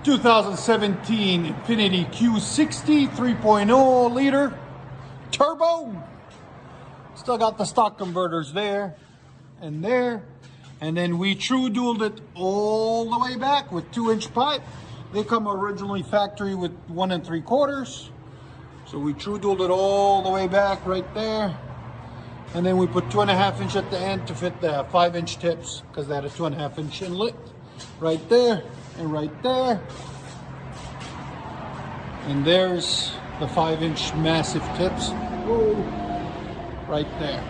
2017 Infiniti Q60 3.0 liter turbo. Still got the stock converters there and there. And then we true dualed it all the way back with 2-inch pipe. They come originally factory with 1 3/4. So we true dualed it all the way back right there. And then we put 2.5 inch at the end to fit the 5-inch tips because they had a 2.5 inch inlet right there and right there. And there's the 5-inch massive tips. Whoa, right there.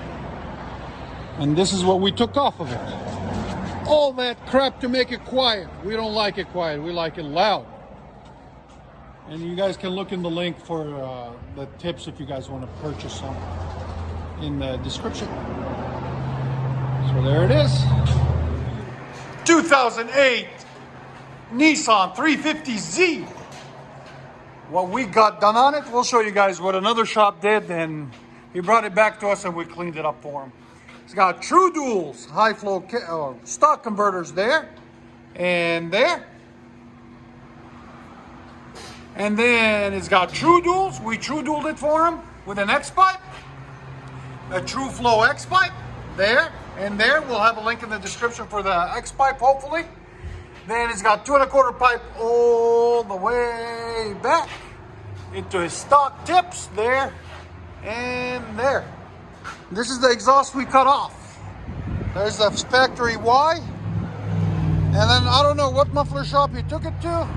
And this is what we took off of it. All that crap to make it quiet. We don't like it quiet, we like it loud. And you guys can look in the link for the tips if you guys want to purchase some in the description. So there it is. 2008 Nissan 350Z. What we got done on it, we'll show you guys what another shop did, and he brought it back to us and we cleaned it up for him. It's got true duals, high flow stock converters there and there. And then it's got true duals. We true dualed it for him with an X pipe, a true flow X pipe there and there. We'll have a link in the description for the X pipe, hopefully. Then it's got 2 1/4 pipe all the way back into his stock tips there and there. This is the exhaust we cut off. There's the factory Y. And then I don't know what muffler shop he took it to.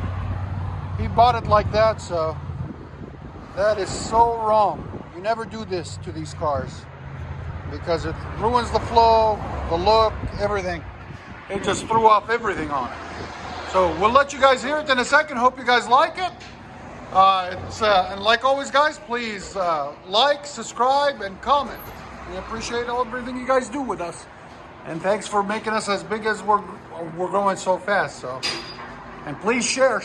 He bought it like that, so that is so wrong. You never do this to these cars because it ruins the flow, the look, everything. It just threw off everything on it. So we'll let you guys hear it in a second. Hope you guys like it. And like always, guys, please like, subscribe, and comment. We appreciate everything you guys do with us. And thanks for making us as big as we're going so fast. So, and please share.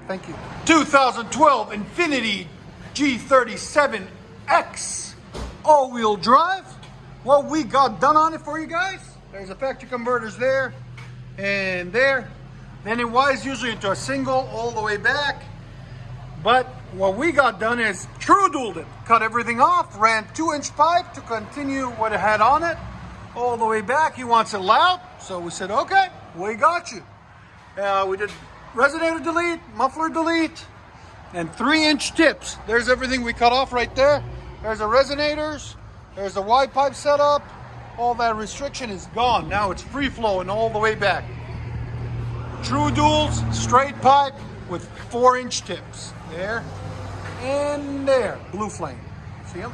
Thank you. 2012 Infiniti G37x all-wheel drive. What we got done on it for you guys. There's the factory converters there and there. Then it was usually into a single all the way back. But what we got done is true dualed it. Cut everything off, ran 2-inch pipe to continue what it had on it. All the way back. He wants it loud. So we said, okay, we got you. We did resonator delete, muffler delete, and 3-inch tips. There's everything we cut off right there. There's the resonators. There's the Y pipe setup. All that restriction is gone. Now it's free flowing all the way back. True duals, straight pipe with 4-inch tips. There and there. Blue flame. See them?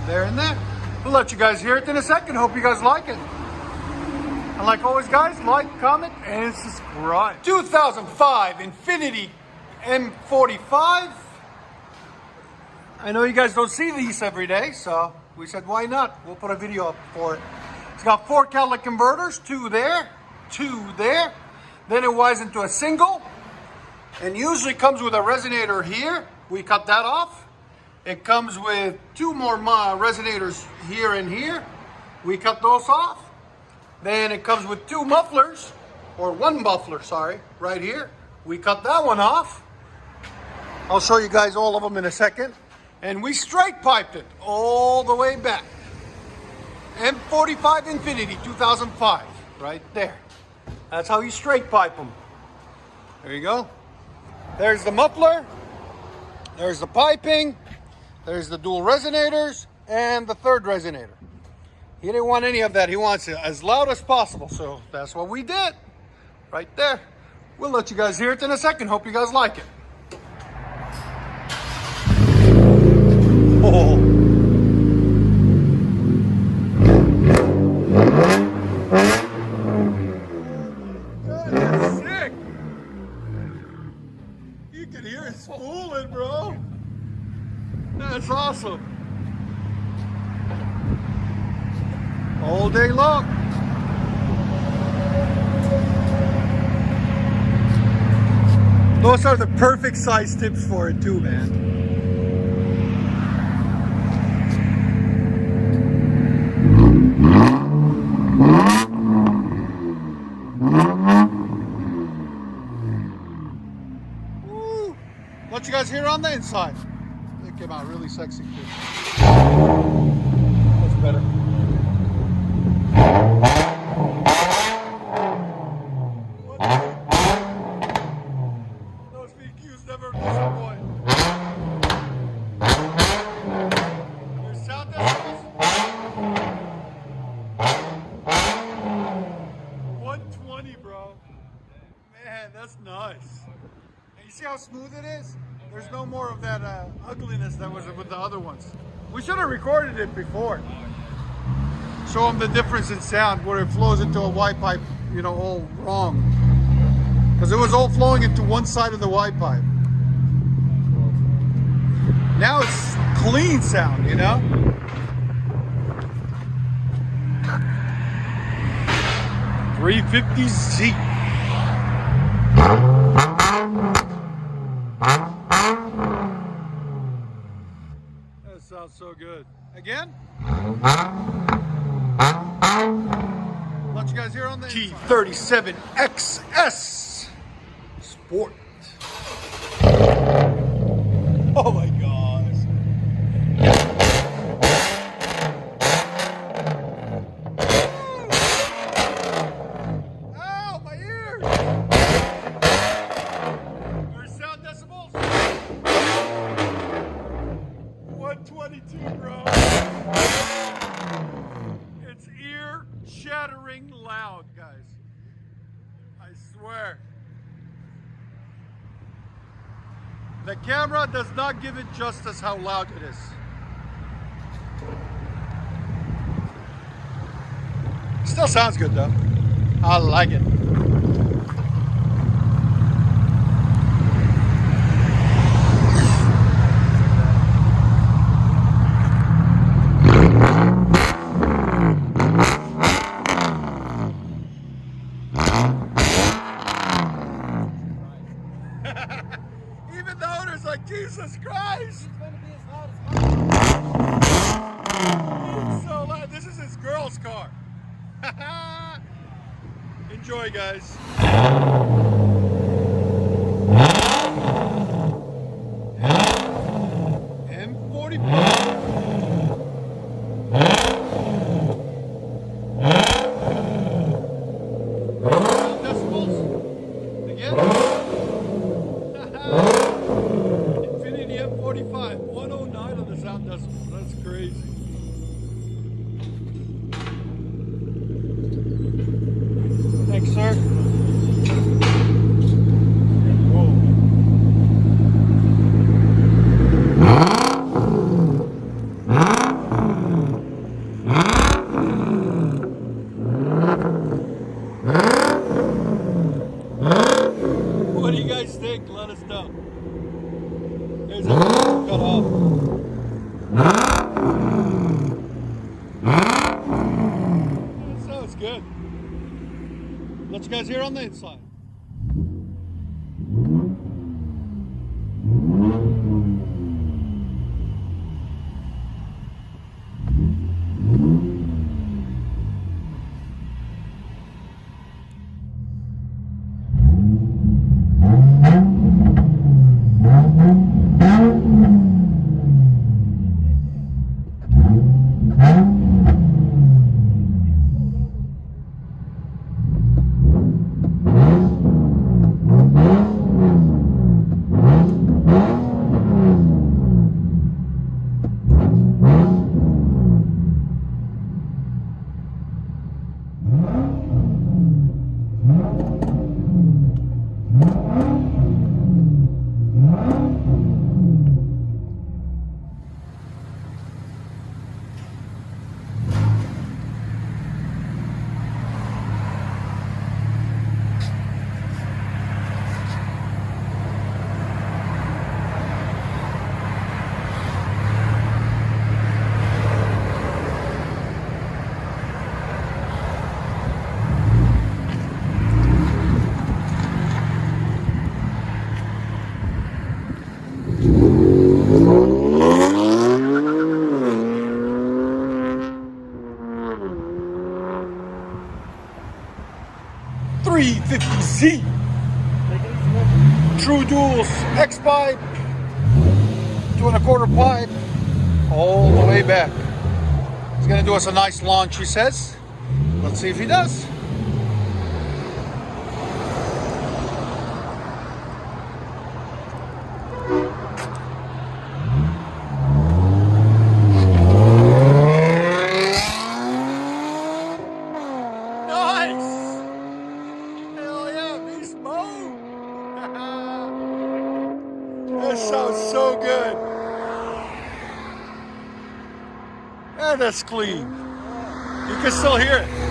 There and there. We'll let you guys hear it in a second. Hope you guys like it. And like always, guys, like, comment, and subscribe. 2005 Infiniti M45. I know you guys don't see these every day, so we said, why not? We'll put a video up for it. It's got 4 catalytic converters, 2 there, 2 there. Then it wires into a single, and usually comes with a resonator here. We cut that off. It comes with 2 more resonators here and here. We cut those off. Then it comes with 2 mufflers, or 1 muffler, sorry, right here. We cut that one off. I'll show you guys all of them in a second. And we straight piped it all the way back. M45 Infiniti 2005, right there. That's how you straight pipe them. There you go. There's the muffler. There's the piping. There's the dual resonators and the 3rd resonator. He didn't want any of that. He wants it as loud as possible. So that's what we did right there. We'll let you guys hear it in a second. Hope you guys like it. Oh. That is sick. You can hear it spooling, bro. That's awesome. All day long. Those are the perfect size tips for it too, man. guys here on the inside. They came out really sexy too. That's better. Those VQs never disappoint. There's sound decibels. 120, bro. Man, that's nice. And you see how smooth it is? There's no more of that ugliness that was with the other ones. We should have recorded it before. Show them the difference in sound where it flows into a Y pipe, you know, all wrong. Because it was all flowing into one side of the Y pipe. Now it's clean sound, you know? .350Z. That sounds so good. Again? Let you guys hear on the G37XS Sport. Oh my gosh. Ow, my ears. There's sound decibels. 122, bro. It's ear-shattering loud, guys. I swear. The camera does not give it justice how loud it is. Still sounds good though. I like it. Even the owner's like, Jesus Christ! It's gonna be as loud as mine. It's so loud. This is his girl's car. Enjoy, guys. M45. Decibels. Again. Infiniti M45, 109 on the sound decibel. That's crazy. Thanks, sir. Whoa. What do you guys think? Let us know. There's a cut off. That sounds good. Let you guys hear on the inside. .350Z. True Duals X-Pipe 2¼ pipe all the way back. He's gonna do us a nice launch, he says. Let's see if he does. That sounds so good. And that's clean. You can still hear it.